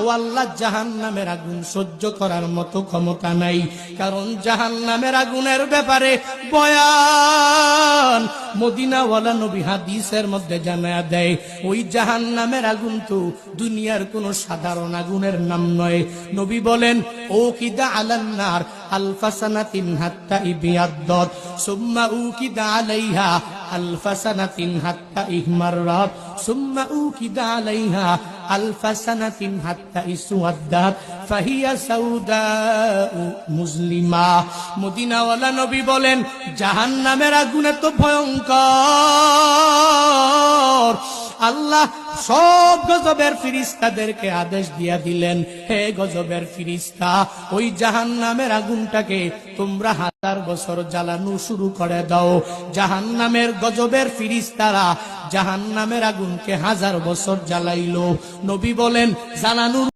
ও আল্লাহ, জাহান্নামের আগুন সহ্য করার মতো ক্ষমতা নাই, কারণ জাহান্নামের আগুনের ব্যাপারে বয়ান মদিনাওয়ালা নবী হাদিসের মধ্যে জানায়া দেয়, ওই জাহান্নামের আগুন তো দুনিয়ার কোন সাধারণ আগুনের নাম নয়। নবী বলেন, ও কিদা আলান্নার আলফাসানাতিন হাত্তা ইবিয়াদ্দাত সুম্মা উকিদা আলাইহা আলফাসানাতিন হাত্তা ইহমাররাত সুম্মা উকিদা আলাইহা আলফাসানাতিন হাত্তা ইসওয়াদ্দাত ফাহিয়া সাউদাউ মুসলিমা। মদিনাওয়ালা নবী বলেন, জাহান্নামের আগুন এত ভয়ঙ্কর, আল্লাহ সব গজবের ফিরিস্তাদেরকে আদেশ দিয়া দিলেন, হে গজবের ফিরিস্তা, ওই জাহান্নামের আগুনটাকে তোমরা 1000 বছর জ্বালানো শুরু করে দাও। জাহান্নামের গজবের ফিরিস্তারা জাহান্নামের আগুনকে 1000 বছর জ্বালাইলো। নবী বলেন, জ্বালানোর